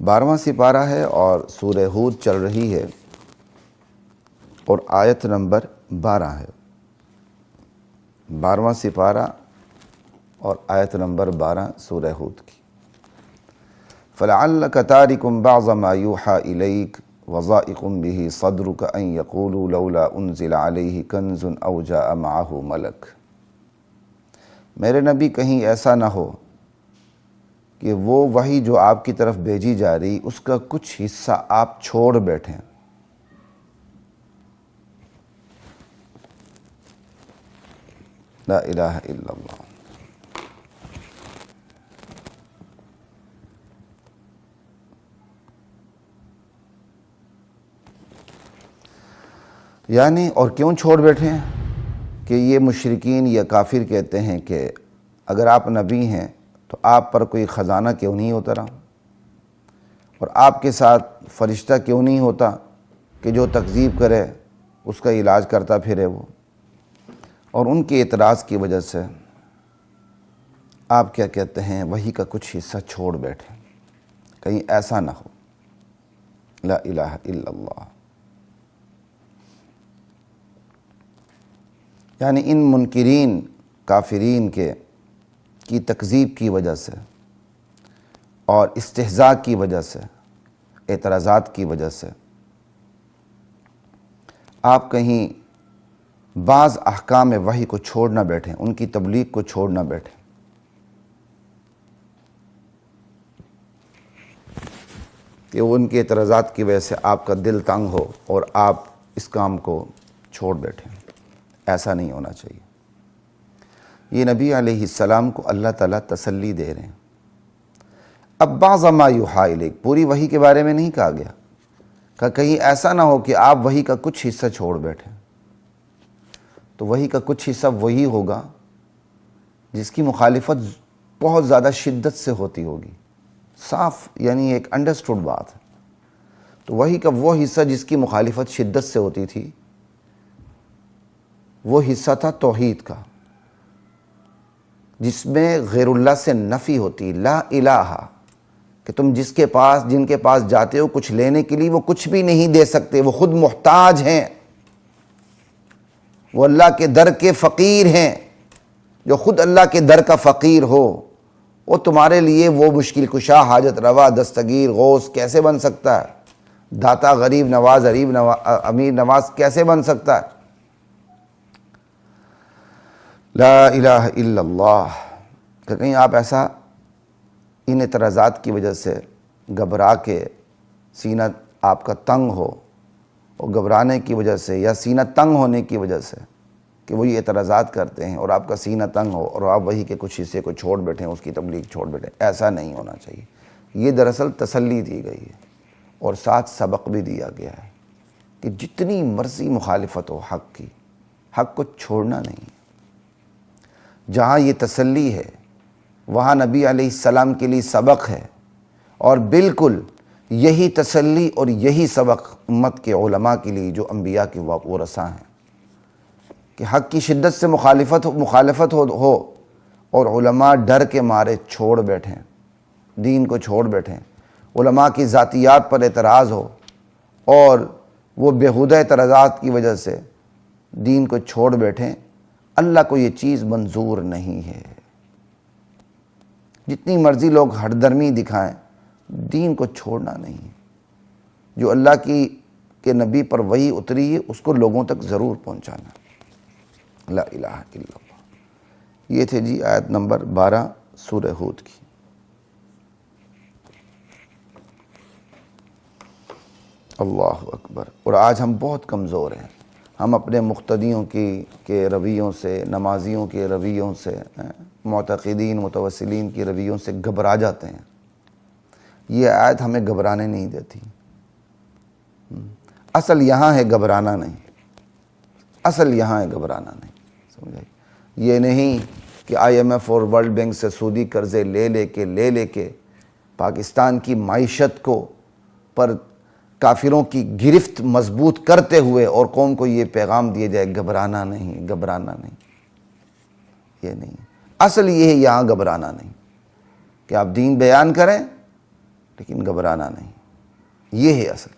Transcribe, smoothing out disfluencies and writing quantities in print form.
12واں سپارہ ہے اور سورہ ہود چل رہی ہے اور آیت نمبر 12 ہے۔ 12واں سپارہ اور آیت نمبر 12 سورہ ہود کی۔ فَلَعَلَّكَ تَارِكٌ بَعْضَ مَا يُوحَىٰ إِلَيْكَ وَضَائِقٌ بِهِ صَدْرُكَ أَن يَقُولُوا لَوْلَا أُنزِلَ عَلَيْهِ كَنزٌ أَوْ جَاءَ مَعَهُ مَلَكٌ۔ میرے نبی کہیں ایسا نہ ہو کہ وہ وحی جو آپ کی طرف بھیجی جا رہی اس کا کچھ حصہ آپ چھوڑ بیٹھیں۔ لا الہ الا اللہ۔ یعنی اور کیوں چھوڑ بیٹھے ہیں کہ یہ مشرکین یا کافر کہتے ہیں کہ اگر آپ نبی ہیں تو آپ پر کوئی خزانہ کیوں نہیں اترا اور آپ کے ساتھ فرشتہ کیوں نہیں ہوتا کہ جو تکذیب کرے اس کا علاج کرتا پھرے وہ، اور ان کے اعتراض کی وجہ سے آپ کیا کہتے ہیں وحی کا کچھ حصہ چھوڑ بیٹھے، کہیں ایسا نہ ہو۔ لا الہ الا اللہ۔ یعنی ان منکرین کافرین کی تکذیب کی وجہ سے اور استہزاء کی وجہ سے، اعتراضات کی وجہ سے آپ کہیں بعض احکام وحی کو چھوڑ نہ بیٹھیں، ان کی تبلیغ کو چھوڑ نہ بیٹھیں، کہ ان کے اعتراضات کی وجہ سے آپ کا دل تنگ ہو اور آپ اس کام کو چھوڑ بیٹھیں۔ ایسا نہیں ہونا چاہیے۔ یہ نبی علیہ السلام کو اللہ تعالیٰ تسلی دے رہے ہیں۔ اب بعض ما یوحیٰ الیک، پوری وحی کے بارے میں نہیں کہا گیا کہ کہیں ایسا نہ ہو کہ آپ وحی کا کچھ حصہ چھوڑ بیٹھیں۔ تو وحی کا کچھ حصہ وہی ہوگا جس کی مخالفت بہت زیادہ شدت سے ہوتی ہوگی، صاف یعنی ایک انڈرسٹوڈ بات ہے۔ تو وحی کا وہ حصہ جس کی مخالفت شدت سے ہوتی تھی وہ حصہ تھا توحید کا، جس میں غیر اللہ سے نفی ہوتی، لا الہ، کہ تم جن کے پاس جاتے ہو کچھ لینے کے لیے وہ کچھ بھی نہیں دے سکتے، وہ خود محتاج ہیں، وہ اللہ کے در کے فقیر ہیں۔ جو خود اللہ کے در کا فقیر ہو وہ تمہارے لیے وہ مشکل کشا، حاجت روا، دستگیر، غوث کیسے بن سکتا ہے؟ داتا، غریب نواز، امیر نواز کیسے بن سکتا ہے؟ لا الہ الا اللہ۔ کہ کہیں آپ ایسا ان اعتراضات کی وجہ سے گھبرا کے سینہ آپ کا تنگ ہو، اور گھبرانے کی وجہ سے یا سینہ تنگ ہونے کی وجہ سے کہ وہ یہ اعتراضات کرتے ہیں اور آپ کا سینہ تنگ ہو اور آپ وحی کے کچھ حصے کو چھوڑ بیٹھیں، اس کی تبلیغ چھوڑ بیٹھیں، ایسا نہیں ہونا چاہیے۔ یہ دراصل تسلی دی گئی ہے اور ساتھ سبق بھی دیا گیا ہے کہ جتنی مرضی مخالفت ہو حق کی، حق کو چھوڑنا نہیں۔ جہاں یہ تسلی ہے وہاں نبی علیہ السلام کے لیے سبق ہے، اور بالکل یہی تسلی اور یہی سبق امت کے علماء کے لیے جو انبیاء کے ورثہ ہیں، کہ حق کی شدت سے مخالفت ہو اور علماء ڈر کے مارے چھوڑ بیٹھیں، دین کو چھوڑ بیٹھیں، علماء کی ذاتیات پر اعتراض ہو اور وہ بیہودہ اعتراضات کی وجہ سے دین کو چھوڑ بیٹھیں۔ اللہ کو یہ چیز منظور نہیں ہے۔ جتنی مرضی لوگ ہردرمی دکھائیں، دین کو چھوڑنا نہیں۔ جو اللہ کے نبی پر وحی اتری ہے اس کو لوگوں تک ضرور پہنچانا۔ لا الہ الا اللہ۔ یہ تھے جی آیت نمبر 12 سورہ ہود کی۔ اللہ اکبر۔ اور آج ہم بہت کمزور ہیں، ہم اپنے مقتدیوں کے رویوں سے، نمازیوں کے رویوں سے، معتقدین متوسلین کے رویوں سے گھبرا جاتے ہیں۔ یہ آیت ہمیں گھبرانے نہیں دیتی۔ اصل یہاں ہے گھبرانا نہیں، اصل یہاں ہے گھبرانا نہیں، سمجھائے؟ یہ نہیں کہ IMF اور ورلڈ بینک سے سودی قرضے لے کے پاکستان کی معیشت کو پر کافروں کی گرفت مضبوط کرتے ہوئے اور قوم کو یہ پیغام دیا جائے گھبرانا نہیں، گھبرانا نہیں۔ یہ نہیں، اصل یہ ہے یہاں گھبرانا نہیں، کہ آپ دین بیان کریں، لیکن گھبرانا نہیں. یہ ہے اصل.